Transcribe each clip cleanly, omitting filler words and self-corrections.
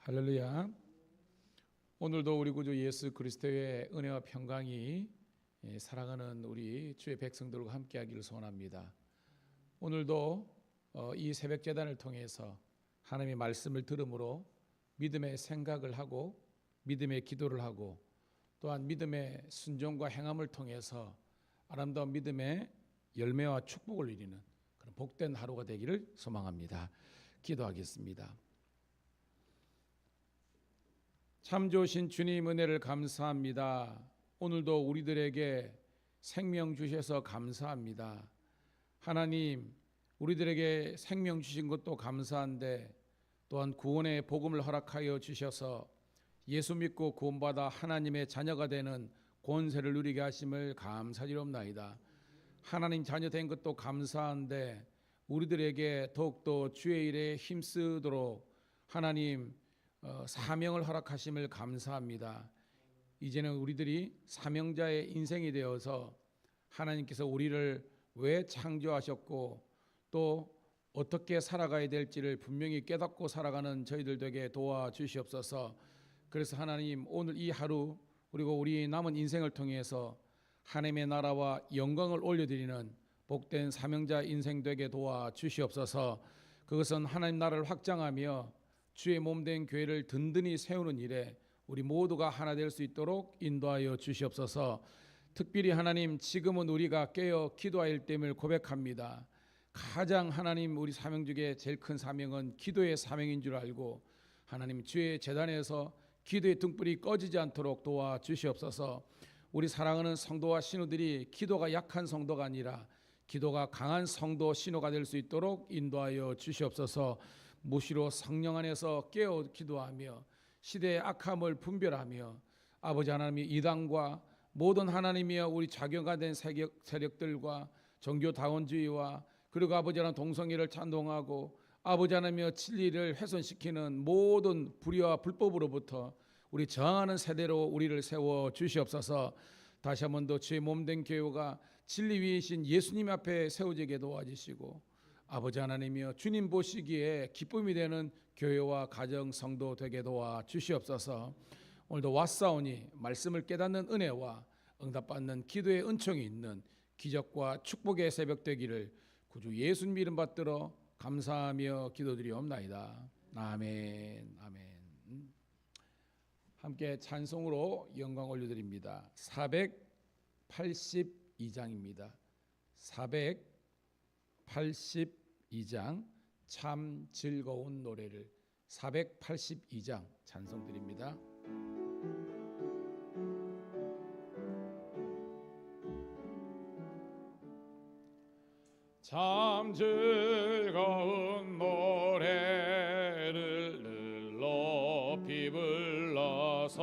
할렐루야. 오늘도 우리 구주 예수 그리스도의 은혜와 평강이 사랑하는 우리 주의 백성들과 함께하기를 소원합니다. 오늘도 이 새벽 제단을 통해서 하나님의 말씀을 들음으로 믿음의 생각을 하고 믿음의 기도를 하고 또한 믿음의 순종과 행함을 통해서 아름다운 믿음의 열매와 축복을 이루는 그런 복된 하루가 되기를 소망합니다. 기도하겠습니다. 참 좋으신 주님 은혜를 감사합니다. 오늘도 우리들에게 생명 주셔서 감사합니다. 하나님, 우리들에게 생명 주신 것도 감사한데 또한 구원의 복음을 허락하여 주셔서 예수 믿고 구원받아 하나님의 자녀가 되는 권세를 누리게 하심을 감사드리옵나이다. 하나님 자녀 된 것도 감사한데 우리들에게 더욱더 주의 일에 힘쓰도록 하나님 사명을 허락하심을 감사합니다. 이제는 우리들이 사명자의 인생이 되어서 하나님께서 우리를 왜 창조하셨고 또 어떻게 살아가야 될지를 분명히 깨닫고 살아가는 저희들 되게 도와주시옵소서. 그래서 하나님, 오늘 이 하루 그리고 우리 남은 인생을 통해서 하나님의 나라와 영광을 올려드리는 복된 사명자 인생 되게 도와주시옵소서. 그것은 하나님 나라를 확장하며 주의 몸된 교회를 든든히 세우는 일에 우리 모두가 하나 될 수 있도록 인도하여 주시옵소서. 특별히 하나님, 지금은 우리가 깨어 기도할 때임을 고백합니다. 가장 하나님 우리 사명 중에 제일 큰 사명은 기도의 사명인 줄 알고 하나님 주의 제단에서 기도의 등불이 꺼지지 않도록 도와주시옵소서. 우리 사랑하는 성도와 신우들이 기도가 약한 성도가 아니라 기도가 강한 성도 신우가 될 수 있도록 인도하여 주시옵소서. 무시로 성령 안에서 깨어 기도하며 시대의 악함을 분별하며 아버지 하나님이 이단과 모든 하나님이여 우리 작용화된 세력들과 종교다원주의와 그리고 아버지 하나님 동성애를 찬동하고 아버지 하나님이여 진리를 훼손시키는 모든 불의와 불법으로부터 우리 저항하는 세대로 우리를 세워 주시옵소서. 다시 한 번 더 주의 몸된 교회가 진리 위이신 예수님 앞에 세워지게 도와주시고 아버지 하나님이여 주님 보시기에 기쁨이 되는 교회와 가정 성도 되게 도와주시옵소서. 오늘도 왔사오니 말씀을 깨닫는 은혜와 응답받는 기도의 은총이 있는 기적과 축복의 새벽 되기를 구주 예수님 이름 받들어 감사하며 기도드리옵나이다. 아멘. 아멘. 함께 찬송으로 영광 올려드립니다. 482장입니다. 482장 참 즐거운 노래를 482장 찬송 드립니다. 참 즐거운 노래를 늘 높이 불러서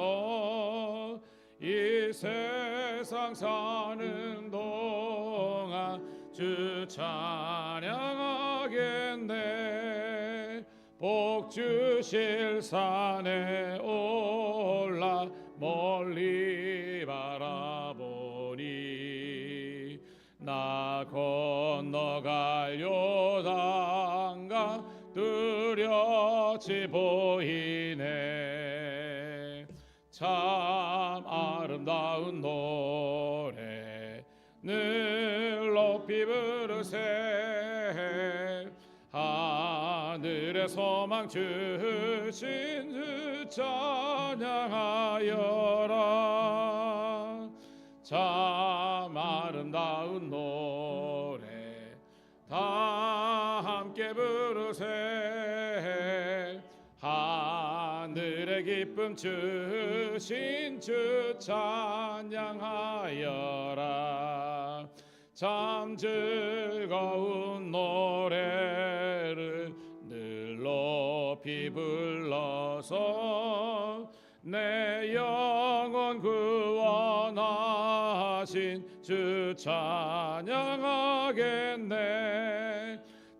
이 세상 사는 동안 주 찬양하겠네. 복 주실 산에 올라 멀리 바라보니 나 건너갈 요단강 뚜렷이 보이네. 참 아름다운 노래 늘 높이 부르세. 하늘의 소망 주신 주 찬양하여라. 참 아름다운 노래 다 함께 부르세. 하늘의 기쁨 주신 주 찬양하여라. 참 즐거운 노래를 늘 높이 불러서 내 영혼 구원하신 주 찬양하겠네.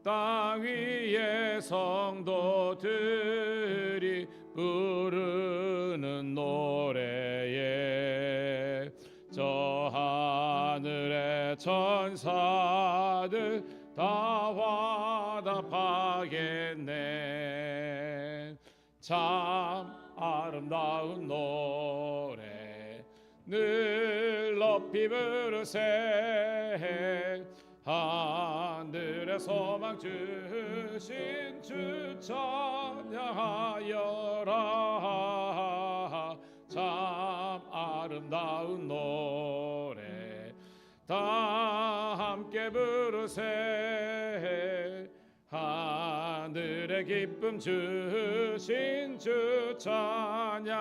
땅 위의 성도들이 부르는 노래에 저 하늘의 천사들 다 화답하겠네. 참 아름다운 노래 늘 높이 부르세 하늘의 소망 주신 주 찬양하여라 참 아름다운 노래 다 함께 부르세 하늘의 기쁨 주신 주 찬양하여라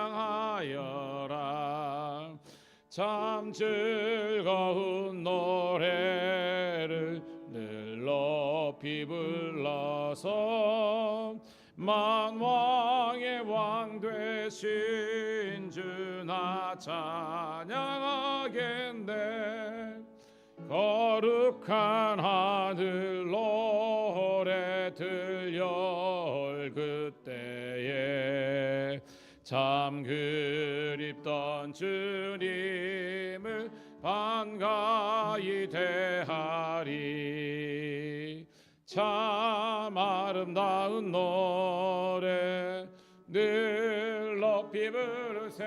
참 즐거운 노래를 늘 높이 불러서 만왕의 왕 되신 주 나 찬양하겠네 거룩한 하늘 노래 들려올 그때에 참 그립던 주님을 반가이 대하리 참 아름다운 노래 늘 높이 부르세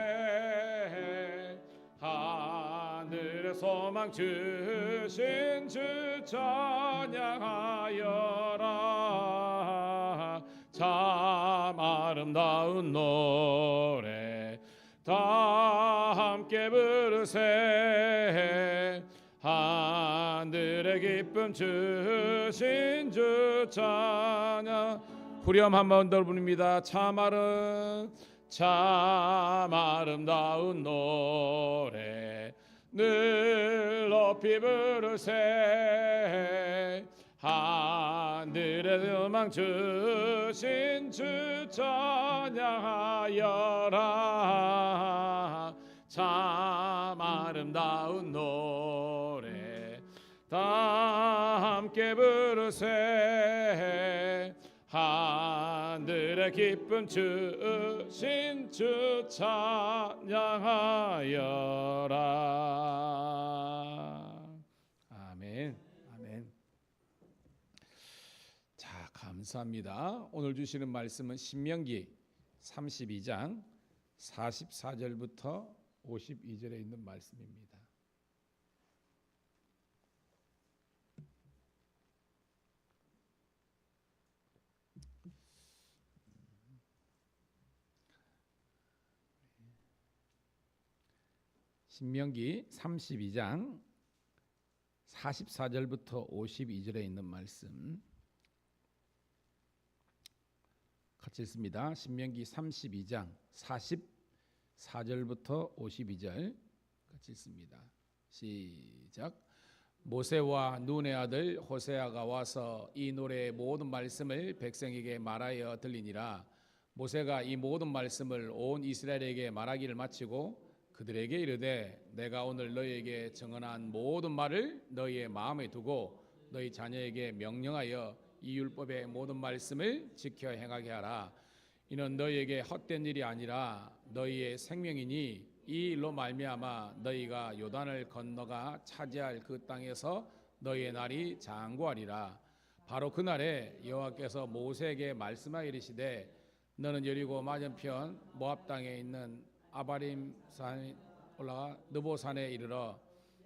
하늘의 소망 주신 주 찬양하여라 참 아름다운 노래 다 함께 부르세 하늘의 기쁨 주신 주 찬양 후렴 한 번 더 부릅니다. 참 아름다운 노래 늘 높이 부르세 하늘의 소망 주신 주 찬양하여라 참 아름다운 노래 다 함께 부르세 하늘의 기쁨 주신 주 찬양하여라 아멘 아멘. 자 감사합니다. 오늘 주시는 말씀은 신명기 32장 44절부터 52절에 있는 말씀입니다. 신명기 32장 44절부터 52절에 있는 말씀 같이 읽습니다. 신명기 32장 44절부터 52절 같이 읽습니다. 시작. 모세와 눈의 아들 호세아가 와서 이 노래의 모든 말씀을 백성에게 말하여 들리니라. 모세가 이 모든 말씀을 온 이스라엘에게 말하기를 마치고 그들에게 이르되 내가 오늘 너희에게 증언한 모든 말을 너희의 마음에 두고 너희 자녀에게 명령하여 이 율법의 모든 말씀을 지켜 행하게 하라. 이는 너희에게 헛된 일이 아니라 너희의 생명이니 이 일로 말미암아 너희가 요단을 건너가 차지할 그 땅에서 너희의 날이 장구하리라. 바로 그날에 여호와께서 모세에게 말씀하여 이르시되 너는 여리고 맞은편 모압 땅에 있는 아바림 산에 올라가 느보산에 이르러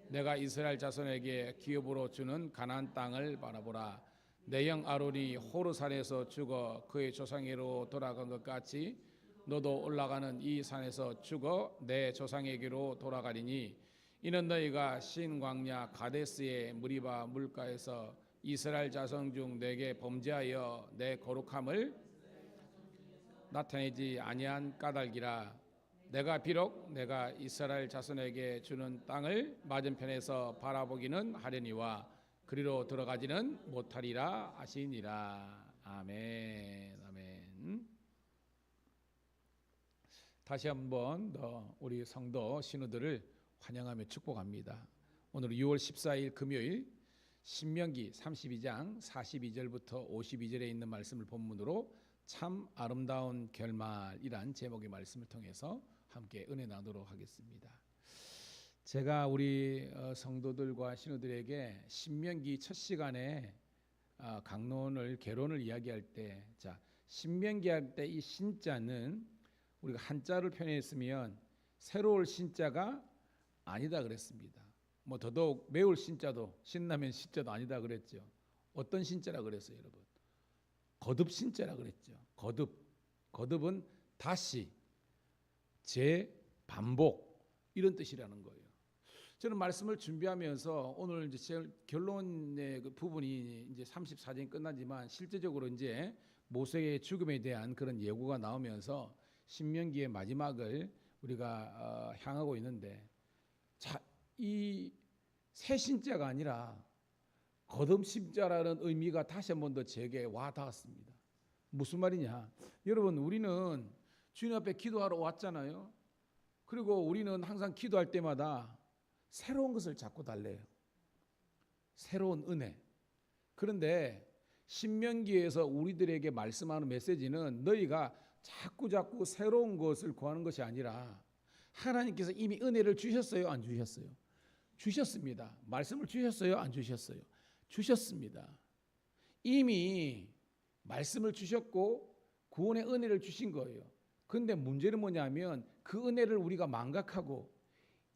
내가 이스라엘 자손에게 기업으로 주는 가나안 땅을 바라보라. 내 형 아론이 호르산에서 죽어 그의 조상에게로 돌아간 것 같이 너도 올라가는 이 산에서 죽어 내 조상에게로 돌아가리니 이는 너희가 신 광야 가데스의 무리바 물가에서 이스라엘 자손 중 내게 범죄하여 내 거룩함을 나타내지 아니한 까닭이라. 내가 비록 내가 이스라엘 자손에게 주는 땅을 맞은편에서 바라보기는 하려니와 그리로 들어가지는 못하리라 하시니라. 아멘. 아멘. 다시 한번 더 우리 성도 신우들을 환영하며 축복합니다. 오늘 6월 14일 금요일 신명기 32장 42절부터 52절에 있는 말씀을 본문으로 참 아름다운 결말이란 제목의 말씀을 통해서 함께 은혜 나누도록 하겠습니다. 제가 우리 성도들과 신우들에게 신명기 첫 시간에 강론을 개론을 이야기할 때, 자 신명기 할 때 이 신자는 우리가 한자를 표현했으면 새로울 신자가 아니다 그랬습니다. 뭐 더더욱 매울 신자도 신라면 신자도 아니다 그랬죠. 어떤 신자라 그랬어요, 여러분? 거듭 신자라 그랬죠. 거듭은 다시, 재반복 이런 뜻이라는 거예요. 저는 말씀을 준비하면서 오늘 이제 제 결론의 그 부분이 이제 34장이 끝나지만 실제적으로 이제 모세의 죽음에 대한 그런 예고가 나오면서 신명기의 마지막을 우리가 향하고 있는데, 자, 이 새 신자가 아니라 거듭 신자라는 의미가 다시 한 번 더 제게 와 닿았습니다. 무슨 말이냐? 여러분, 우리는 주님 앞에 기도하러 왔잖아요. 그리고 우리는 항상 기도할 때마다 새로운 것을 자꾸 달래요. 새로운 은혜. 그런데 신명기에서 우리들에게 말씀하는 메시지는 너희가 자꾸 새로운 것을 구하는 것이 아니라 하나님께서 이미 은혜를 주셨어요, 안 주셨어요? 주셨습니다. 말씀을 주셨어요, 안 주셨어요? 주셨습니다. 이미 말씀을 주셨고 구원의 은혜를 주신 거예요. 그런데 문제는 뭐냐면 그 은혜를 우리가 망각하고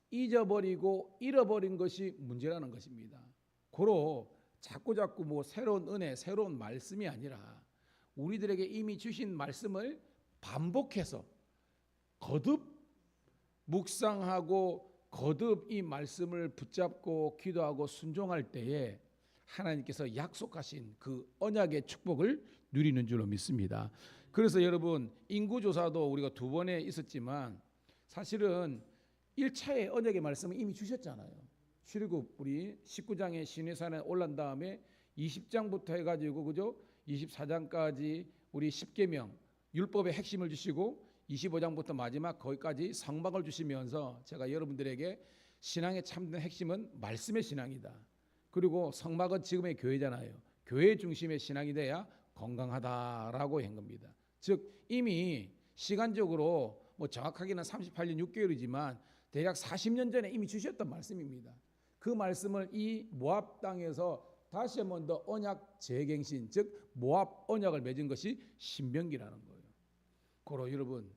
잊어버리고 잃어버린 것이 문제라는 것입니다. 고로 자꾸 뭐 새로운 은혜, 새로운 말씀이 아니라 우리들에게 이미 주신 말씀을 반복해서 거듭 묵상하고 거듭 이 말씀을 붙잡고 기도하고 순종할 때에 하나님께서 약속하신 그 언약의 축복을 누리는 줄로 믿습니다. 그래서 여러분, 인구조사도 우리가 2번에 있었지만 사실은 1차의 언약의 말씀을 이미 주셨잖아요. 출애굽 우리 19장의 시내산에 올란 다음에 20장부터 해가지고 그죠? 24장까지 우리 10계명 율법의 핵심을 주시고 25장부터 마지막 거기까지 성막을 주시면서 제가 여러분들에게 신앙의 참된 핵심은 말씀의 신앙이다. 그리고 성막은 지금의 교회잖아요. 교회 중심의 신앙이 돼야 건강하다라고 한 겁니다. 즉 이미 시간적으로 뭐 정확하게는 38년 6개월이지만 대략 40년 전에 이미 주셨던 말씀입니다. 그 말씀을 이 모압 땅에서 다시 한 번 더 언약 재갱신, 즉 모압 언약을 맺은 것이 신명기라는 거예요. 고로 여러분,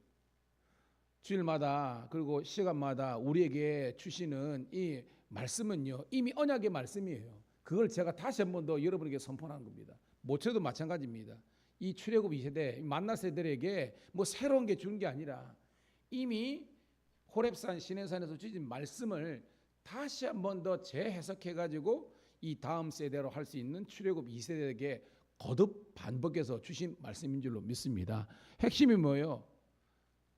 주일마다 그리고 시간마다 우리에게 주시는 이 말씀은요 이미 언약의 말씀이에요. 그걸 제가 다시 한 번 더 여러분에게 선포하는 겁니다. 모처도 마찬가지입니다. 이 출애굽 2세대 만나 세대에게 뭐 새로운 게 주는 게 아니라 이미 호렙산 시내산에서 주신 말씀을 다시 한 번 더 재해석해 가지고 이 다음 세대로 할 수 있는 출애굽 2세대에게 거듭 반복해서 주신 말씀인 줄로 믿습니다. 핵심이 뭐예요?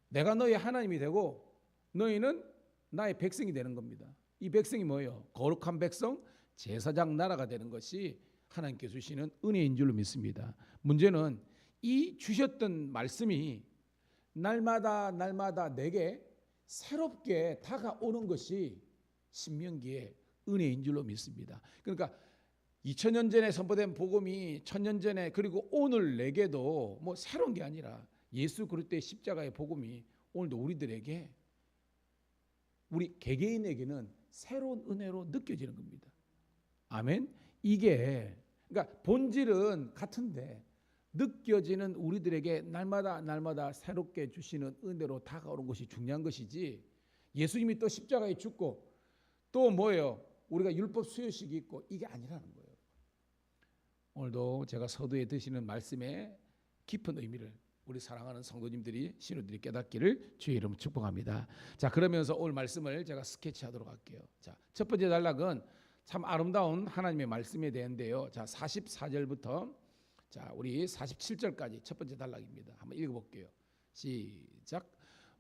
내가 너희 하나님이 되고 너희는 나의 백성이 되는 겁니다. 이 백성이 뭐예요? 거룩한 백성, 제사장 나라가 되는 것이 하나님께 주시는 은혜인 줄로 믿습니다. 문제는 이 주셨던 말씀이 날마다 내게 새롭게 다가오는 것이 신명기의 은혜인 줄로 믿습니다. 그러니까 2000년 전에 선포된 복음이 1000년 전에 그리고 오늘 내게도 뭐 새로운 게 아니라 예수 그리스도의 십자가의 복음이 오늘도 우리들에게, 우리 개개인에게는 새로운 은혜로 느껴지는 겁니다. 아멘. 이게 그러니까 본질은 같은데 느껴지는 우리들에게 날마다 새롭게 주시는 은혜로 다가오는 것이 중요한 것이지, 예수님이 또 십자가에 죽고 또 뭐예요? 우리가 율법 수요식이 있고 이게 아니라는 거예요. 오늘도 제가 서두에 드시는 말씀의 깊은 의미를 우리 사랑하는 성도님들이 신우들이 깨닫기를 주의 이름으로 축복합니다. 자, 그러면서 오늘 말씀을 제가 스케치하도록 할게요. 자, 첫 번째 단락은 참 아름다운 하나님의 말씀에 대한데요. 자, 44절부터 자, 우리 47절까지 첫 번째 단락입니다. 한번 읽어볼게요. 시작.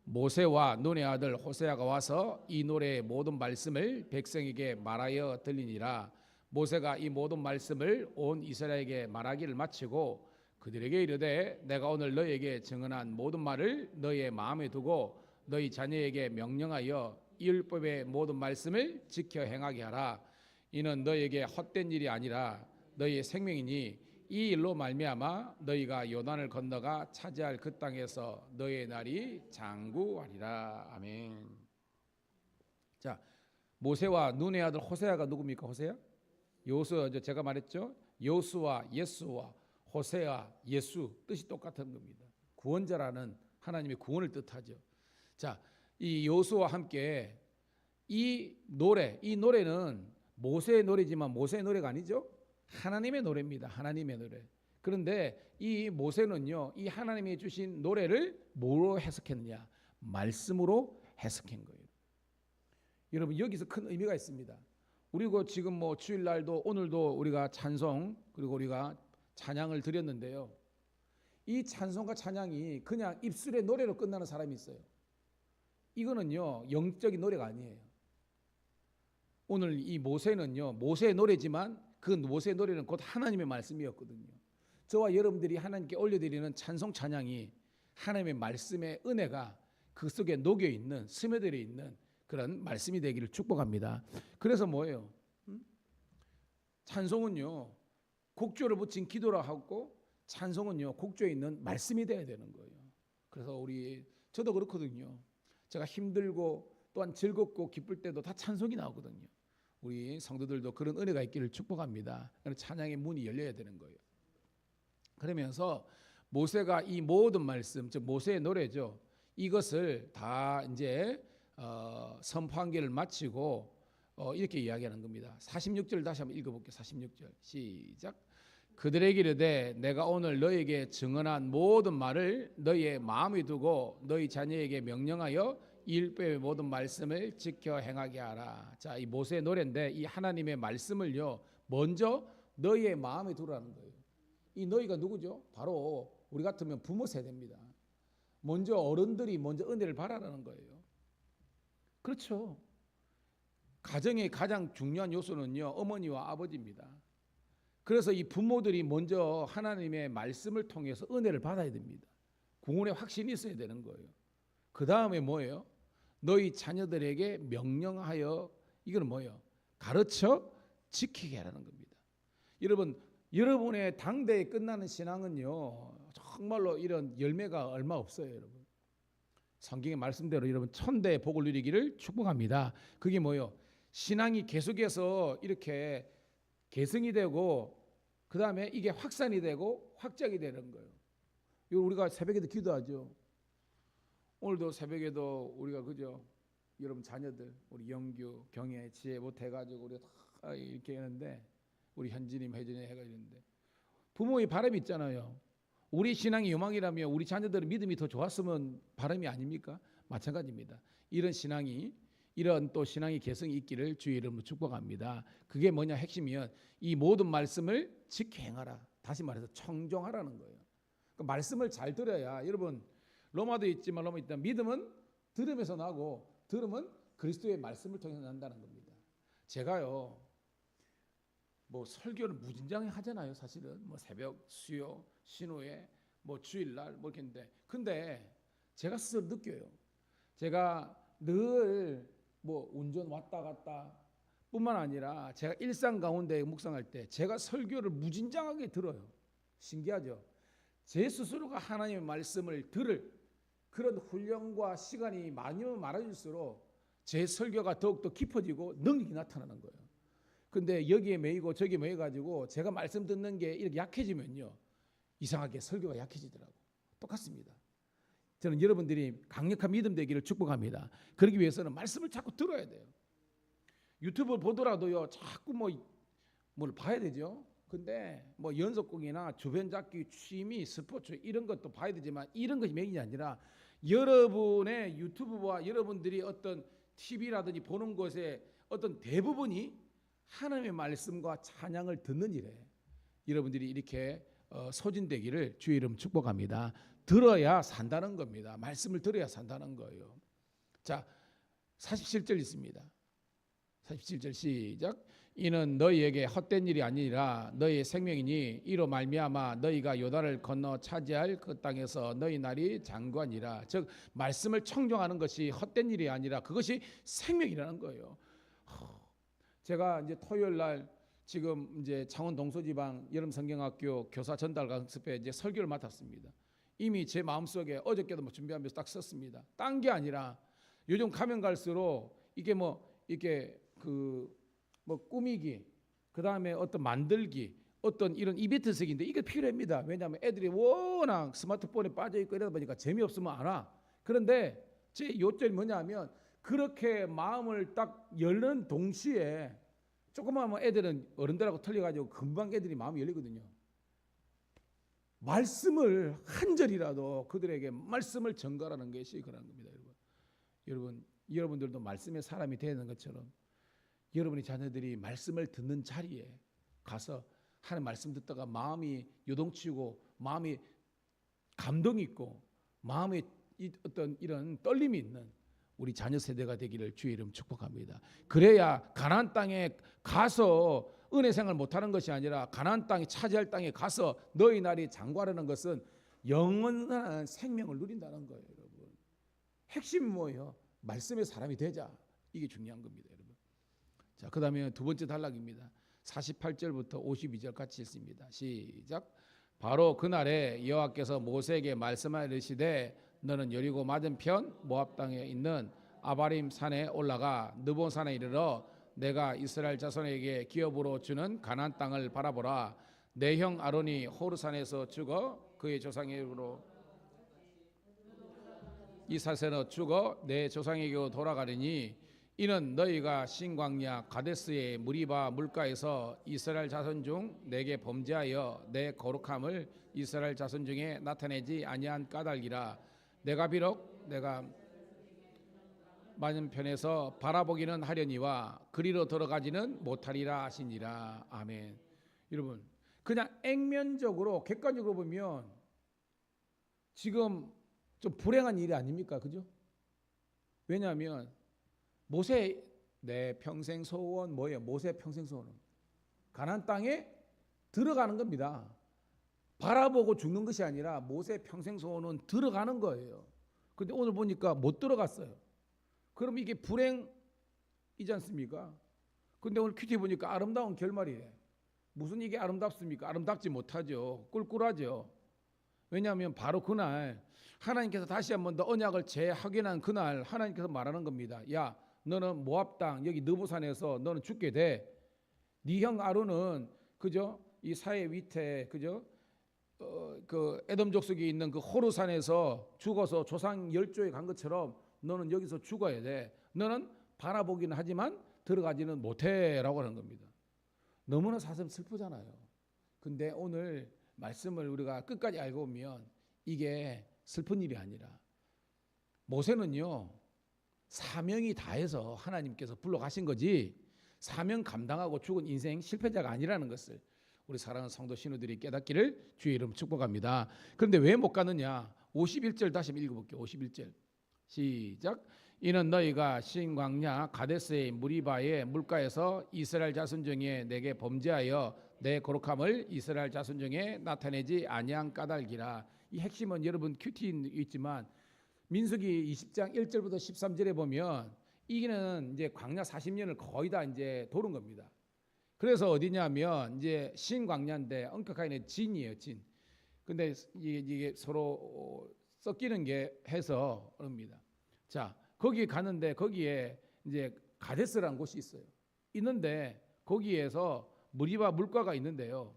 모세와 눈의 아들 호세아가 와서 이 노래의 모든 말씀을 백성에게 말하여 들리니라. 모세가 이 모든 말씀을 온 이스라엘에게 말하기를 마치고 그들에게 이르되 내가 오늘 너희에게 증언한 모든 말을 너희의 마음에 두고 너희 자녀에게 명령하여 이 율법의 모든 말씀을 지켜 행하게 하라. 이는 너희에게 헛된 일이 아니라 너희의 생명이니 이 일로 말미암아 너희가 요단을 건너가 차지할 그 땅에서 너희의 날이 장구하리라. 아멘. 자, 모세와 눈의 아들 호세아가 누굽니까? 호세아? 요수, 제가 말했죠. 요수와 예수와 호세아, 예수 뜻이 똑같은 겁니다. 구원자라는 하나님의 구원을 뜻하죠. 자, 이 여호수아와 함께 이 노래는 모세의 노래지만 모세의 노래가 아니죠. 하나님의 노래입니다. 하나님의 노래. 그런데 이 모세는요, 이 하나님이 주신 노래를 뭐로 해석했느냐? 말씀으로 해석한 거예요. 여러분, 여기서 큰 의미가 있습니다. 우리가 지금 뭐 주일날도 오늘도 우리가 찬송 그리고 우리가 찬양을 드렸는데요. 이 찬송과 찬양이 그냥 입술의 노래로 끝나는 사람이 있어요. 이거는요, 영적인 노래가 아니에요. 오늘 이 모세는요, 모세의 노래지만 그 모세의 노래는 곧 하나님의 말씀이었거든요. 저와 여러분들이 하나님께 올려드리는 찬송 찬양이 하나님의 말씀의 은혜가 그 속에 녹여 있는, 스며들어 있는 그런 말씀이 되기를 축복합니다. 그래서 뭐예요? 찬송은요, 곡조를 붙인 기도라 하고 찬송은요, 곡조에 있는 말씀이 되어야 되는 거예요. 그래서 저도 그렇거든요. 제가 힘들고 또한 즐겁고 기쁠 때도 다 찬송이 나오거든요. 우리 성도들도 그런 은혜가 있기를 축복합니다. 찬양의 문이 열려야 되는 거예요. 그러면서 모세가 이 모든 말씀, 즉 모세의 노래죠. 이것을 다 이제 선포한계를 마치고 이렇게 이야기하는 겁니다. 46절 다시 한번 읽어볼게요. 46절 시작. 그들에게 이르되 내가 오늘 너에게 증언한 모든 말을 너희의 마음에 두고 너희 자녀에게 명령하여 율법의 모든 말씀을 지켜 행하게 하라. 자, 이 모세의 노래인데 이 하나님의 말씀을요 먼저 너희의 마음에 두라는 거예요. 이 너희가 누구죠? 바로 우리 같으면 부모 세대입니다. 먼저 어른들이 먼저 은혜를 바라라는 거예요. 그렇죠. 가정의 가장 중요한 요소는요 어머니와 아버지입니다. 그래서 이 부모들이 먼저 하나님의 말씀을 통해서 은혜를 받아야 됩니다. 구원의 확신이 있어야 되는 거예요. 그 다음에 뭐예요? 너희 자녀들에게 명령하여, 이건 뭐예요? 가르쳐 지키게 하라는 겁니다. 여러분의 당대에 끝나는 신앙은요 정말로 이런 열매가 얼마 없어요. 여러분, 성경의 말씀대로 여러분 천대의 복을 누리기를 축복합니다. 그게 뭐예요? 신앙이 계속해서 이렇게 계승이 되고 그 다음에 이게 확산이 되고 확장이 되는 거예요. 우리가 새벽에도 기도하죠. 오늘도 새벽에도 우리가 그죠? 여러분 자녀들 우리 영규, 경혜, 지혜 못해가지고 우리가 다 이렇게 하는데 우리 현진님, 혜진이 해가 있는데 부모의 바람이 있잖아요. 우리 신앙이 요망이라면 우리 자녀들의 믿음이 더 좋았으면 바람이 아닙니까? 마찬가지입니다. 이런 신앙이 이런 또 신앙의 개성이 있기를 주의 이름으로 축복합니다. 그게 뭐냐 핵심이면 이 모든 말씀을 지켜 행하라. 다시 말해서 청종하라는 거예요. 그러니까 말씀을 잘 들어야 여러분 로마도 있지만 로마 있다. 믿음은 들음에서 나고 들음은 그리스도의 말씀을 통해서 난다는 겁니다. 제가요 뭐 설교를 무진장에 하잖아요. 사실은 뭐 새벽, 수요, 신호에 뭐 주일날 뭐 이렇게인데 근데 제가 스스로 느껴요. 제가 늘 뭐 운전 왔다 갔다 뿐만 아니라 제가 일상 가운데 묵상할 때 제가 설교를 무진장하게 들어요. 신기하죠? 제 스스로가 하나님의 말씀을 들을 그런 훈련과 시간이 많으면 많아질수록 제 설교가 더욱더 깊어지고 능력이 나타나는 거예요. 근데 여기에 매이고 저기에 매여가지고 제가 말씀 듣는 게 이렇게 약해지면요 이상하게 설교가 약해지더라고. 똑같습니다. 저는 여러분들이 강력한 믿음 되기를 축복합니다. 그러기 위해서는 말씀을 자꾸 들어야 돼요. 유튜브 보더라도요 자꾸 뭘 봐야 되죠. 근데 뭐 연속극이나 주변 잡기, 취미, 스포츠 이런 것도 봐야 되지만 이런 것이 메인이 아니라 여러분의 유튜브와 여러분들이 어떤 TV라든지 보는 것에 어떤 대부분이 하나님의 말씀과 찬양을 듣는 일에 여러분들이 이렇게 소진되기를 주의 이름 축복합니다. 들어야 산다는 겁니다. 말씀을 들어야 산다는 거예요. 자, 47절 있습니다. 47절 시작. 이는 너희에게 헛된 일이 아니라 너희의 생명이니 이로 말미암아 너희가 요단을 건너 차지할 그 땅에서 너희 날이 장관이라. 즉 말씀을 청종하는 것이 헛된 일이 아니라 그것이 생명이라는 거예요. 제가 이제 토요일 날 지금 이제 창원 동서지방 여름 성경학교 교사 전달 강습에 이제 설교를 맡았습니다. 이미 제 마음속에 어저께도 뭐 준비하면서 딱 썼습니다. 딴 게 아니라 요즘 가면 갈수록 이게 뭐 이렇게 그 뭐 꾸미기, 그 다음에 어떤 만들기, 어떤 이런 이벤트성인데 이게 필요합니다. 왜냐하면 애들이 워낙 스마트폰에 빠져 있고 이러다 보니까 재미없으면 안 와. 그런데 제 요점이 뭐냐면 그렇게 마음을 딱 열는 동시에 조그마한 애들은 어른들하고 틀려가지고 금방 애들이 마음이 열리거든요. 말씀을 한 절이라도 그들에게 말씀을 전가라는 것이 그런 겁니다. 여러분들도 말씀의 사람이 되는 것처럼 여러분의 자녀들이 말씀을 듣는 자리에 가서 하나님 말씀 듣다가 마음이 요동치고 마음이 감동이 있고 마음에 어떤 이런 떨림이 있는 우리 자녀 세대가 되기를 주의 이름 축복합니다. 그래야 가나안 땅에 가서 은혜 생활 못하는 것이 아니라 가나안 땅에 차지할 땅에 가서 너희 날이 장구하려는 것은 영원한 생명을 누린다는 거예요. 여러분, 핵심이 뭐예요? 말씀의 사람이 되자. 이게 중요한 겁니다. 여러분. 자, 그 다음에 두 번째 단락입니다. 48절부터 52절 같이 읽습니다. 시작. 바로 그날에 여호와께서 모세에게 말씀하시되 너는 여리고 맞은편 모압 땅에 있는 아바림 산에 올라가 느보 산에 이르러 내가 이스라엘 자손에게 기업으로 주는 가나안 땅을 바라보라. 내 형 아론이 호르산에서 죽어 그의 조상에게로 이 사세너 죽어 내 조상에게로 돌아가리니 이는 너희가 신광야 가데스의 무리바 물가에서 이스라엘 자손 중 내게 범죄하여 내 거룩함을 이스라엘 자손 중에 나타내지 아니한 까닭이라. 내가 비록 내가 맞은편에서 바라보기는 하려니와 그리로 들어가지는 못하리라 하시니라. 아멘. 여러분, 그냥 액면적으로 객관적으로 보면 지금 좀 불행한 일이 아닙니까? 그죠? 왜냐하면 모세 내 평생 소원 뭐예요? 모세 평생 소원은 가나안 땅에 들어가는 겁니다. 바라보고 죽는 것이 아니라 모세 평생 소원은 들어가는 거예요. 근데 오늘 보니까 못 들어갔어요. 그럼 이게 불행이지 않습니까? 근데 오늘 큐티 보니까 아름다운 결말이에요. 무슨 이게 아름답습니까? 아름답지 못하죠. 꿀꿀하죠. 왜냐하면 바로 그날 하나님께서 다시 한번 더 언약을 재확인한 그날 하나님께서 말하는 겁니다. 야, 너는 모압 땅 여기 느보산에서 너는 죽게 돼. 네 형 아론은 그죠? 이 사해 위태 그죠? 그 에돔 족속에 있는 그 호르산에서 죽어서 조상 열조에 간 것처럼 너는 여기서 죽어야 돼. 너는 바라보기는 하지만 들어가지는 못해라고 하는 겁니다. 너무나 사실 슬프잖아요. 근데 오늘 말씀을 우리가 끝까지 알고 보면 이게 슬픈 일이 아니라 모세는요 사명이 다해서 하나님께서 불러가신 거지 사명 감당하고 죽은 인생 실패자가 아니라는 것을 우리 사랑하는 성도 신우들이 깨닫기를 주의 이름 축복합니다. 그런데 왜 못 가느냐? 51절 다시 읽어볼게요. 51절 시작. 이는 너희가 신광야 가데스의 무리바의 물가에서 이스라엘 자손 중에 내게 범죄하여 내 거룩함을 이스라엘 자손 중에 나타내지 아니한 까닭이라. 이 핵심은 여러분 큐티 있지만 민수기 20장 1절부터 13절에 보면 이기는 이제 광야 40년을 거의 다 이제 도는 겁니다. 그래서 어디냐면 이제 신광야인데 엄격하게 진이에요, 진. 근데 이게 서로 섞이는 게 해서 그럽니다. 자, 거기 가는데 거기에 이제 가데스라는 곳이 있어요. 있는데 거기에서 무리바 물가가 있는데요.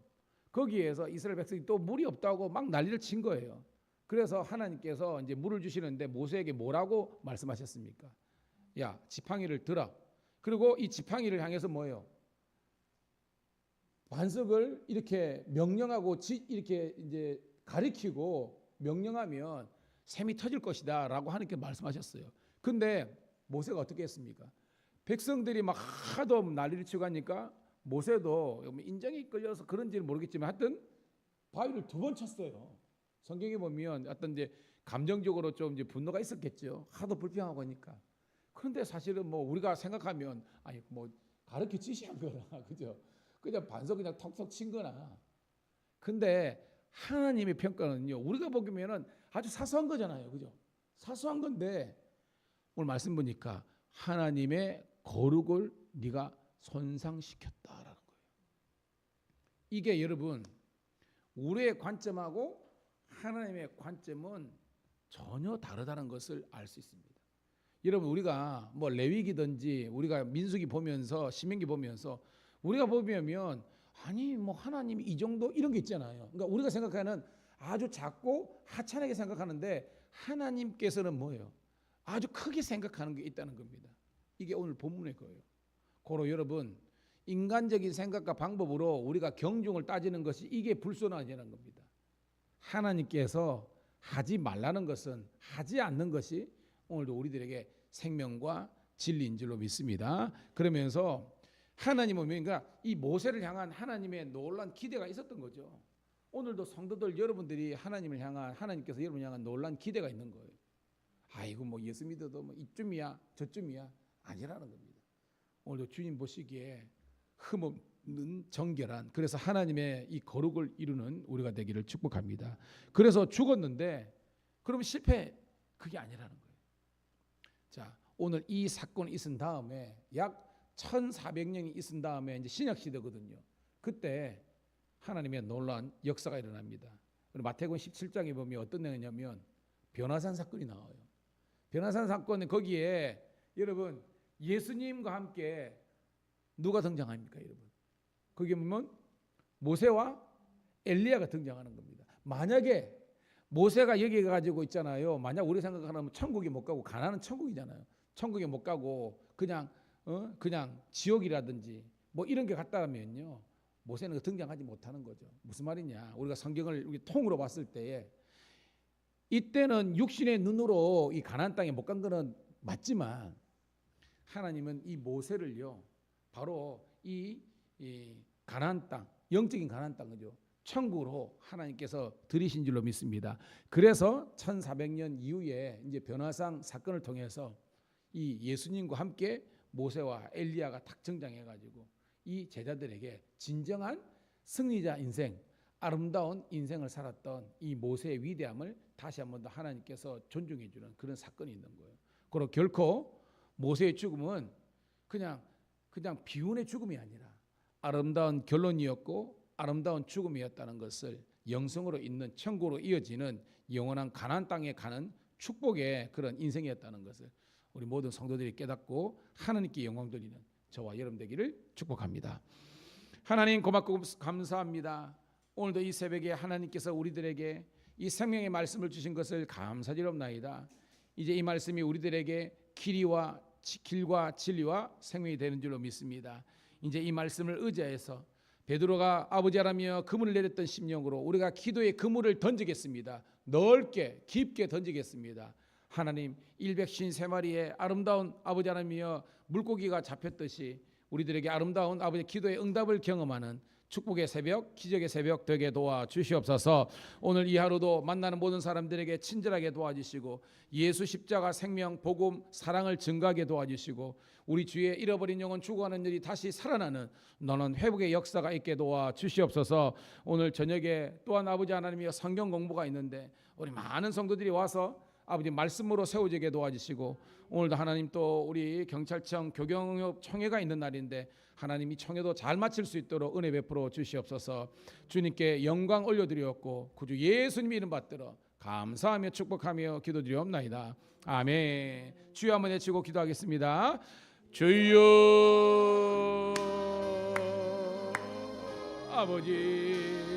거기에서 이스라엘 백성이 또 물이 없다고 막 난리를 친 거예요. 그래서 하나님께서 이제 물을 주시는데 모세에게 뭐라고 말씀하셨습니까? 야, 지팡이를 들어. 그리고 이 지팡이를 향해서 뭐예요? 반석을 이렇게 명령하고 이렇게 이제 가리키고 명령하면 샘이 터질 것이다라고 하나님께 말씀하셨어요. 근데 모세가 어떻게 했습니까? 백성들이 막 하도 난리를 치고 가니까 모세도 인정이 끌려서 그런지는 모르겠지만 하여튼 바위를 2번 쳤어요. 성경에 보면 어떤 이제 감정적으로 좀 이제 분노가 있었겠죠. 하도 불평하고 하니까. 그런데 사실은 뭐 우리가 생각하면 아니 뭐 가르쳐 지시한 거나 그죠? 그냥 반석 그냥 톡톡 친 거나. 근데 하나님의 평가는요. 우리가 보기에는 아주 사소한 거잖아요. 그죠? 사소한 건데 오늘 말씀 보니까 하나님의 거룩을 네가 손상시켰다라는 거예요. 이게 여러분 우리의 관점하고 하나님의 관점은 전혀 다르다는 것을 알 수 있습니다. 여러분 우리가 뭐 레위기든지 우리가 민수기 보면서 신명기 보면서 우리가 보면 아니 뭐 하나님이 이 정도 이런 게 있잖아요. 그러니까 우리가 생각하는 아주 작고 하찮게 생각하는데 하나님께서는 뭐예요? 아주 크게 생각하는 게 있다는 겁니다. 이게 오늘 본문의 거예요. 고로 여러분 인간적인 생각과 방법으로 우리가 경중을 따지는 것이 이게 불손하지는 겁니다. 하나님께서 하지 말라는 것은 하지 않는 것이 오늘도 우리들에게 생명과 진리인 줄로 믿습니다. 그러면서 하나님은 그러니까 이 모세를 향한 하나님의 놀란 기대가 있었던 거죠. 오늘도 성도들 여러분들이 하나님을 향한 하나님께서 여러분을 향한 놀란 기대가 있는 거예요. 아이고 뭐 예수 믿어도 뭐 이쯤이야 저쯤이야 아니라는 겁니다. 오늘도 주님 보시기에 흠없는 정결한 그래서 하나님의 이 거룩을 이루는 우리가 되기를 축복합니다. 그래서 죽었는데 그럼 실패 그게 아니라는 거예요. 자 오늘 이 사건이 있은 다음에 약 1400년이 있은 다음에 이제 신약 시대거든요. 그때 하나님의 놀라운 역사가 일어납니다. 마태복음 17장에 보면 어떤 내용이냐면 변화산 사건이 나와요. 변화산 사건은 거기에 여러분 예수님과 함께 누가 등장합니까, 여러분? 거기에 보면 모세와 엘리야가 등장하는 겁니다. 만약에 모세가 여기 가지고 있잖아요. 만약 우리 생각하면 천국에 못 가고 가나안은 천국이잖아요. 천국에 못 가고 그냥 지옥이라든지 뭐 이런 게 갔다면요. 모세는 등장하지 못하는 거죠. 무슨 말이냐? 우리가 성경을 우리 통으로 봤을 때에 이때는 육신의 눈으로 이 가나안 땅에 못 간 거는 맞지만 하나님은 이 모세를요. 바로 이 가나안 땅, 영적인 가나안 땅이죠. 천국으로 하나님께서 들이신 줄로 믿습니다. 그래서 1400년 이후에 이제 변화산 사건을 통해서 이 예수님과 함께 모세와 엘리야가 딱 등장해 가지고 이 제자들에게 진정한 승리자 인생, 아름다운 인생을 살았던 이 모세의 위대함을 다시 한 번 더 하나님께서 존중해 주는 그런 사건이 있는 거예요. 그리고 결코 모세의 죽음은 그냥 비운의 죽음이 아니라 아름다운 결론이었고 아름다운 죽음이었다는 것을 영성으로 있는 천국으로 이어지는 영원한 가나안 땅에 가는 축복의 그런 인생이었다는 것을 우리 모든 성도들이 깨닫고 하나님께 영광 돌리는 저와 여러분 되기를 축복합니다. 하나님 고맙고 감사합니다. 오늘도 이 새벽에 하나님께서 우리들에게 이 생명의 말씀을 주신 것을 감사드리옵나이다. 이제 이 말씀이 우리들에게 길과 진리와 생명이 되는 줄로 믿습니다. 이제 이 말씀을 의지해서 베드로가 아버지 하나며 그물을 내렸던 심령으로 우리가 기도의 그물을 던지겠습니다. 넓게 깊게 던지겠습니다. 하나님 153마리의 아름다운 아버지 하나님이여 물고기가 잡혔듯이 우리들에게 아름다운 아버지 기도의 응답을 경험하는 축복의 새벽, 기적의 새벽 되게 도와주시옵소서. 오늘 이 하루도 만나는 모든 사람들에게 친절하게 도와주시고 예수 십자가 생명, 복음, 사랑을 증가하게 도와주시고 우리 주의 잃어버린 영혼 죽어가는 일이 다시 살아나는 너는 회복의 역사가 있게 도와주시옵소서. 오늘 저녁에 또한 아버지 하나님이여 성경 공부가 있는데 우리 많은 성도들이 와서 아버지 말씀으로 세워지게 도와주시고 오늘도 하나님 또 우리 경찰청 교경협 총회가 있는 날인데 하나님이 총회도 잘 마칠 수 있도록 은혜 베풀어 주시옵소서. 주님께 영광 올려드리었고 구주 예수님 이름 받들어 감사하며 축복하며 기도드리옵나이다. 아멘. 주여 한번 외치고 기도하겠습니다. 주여 아버지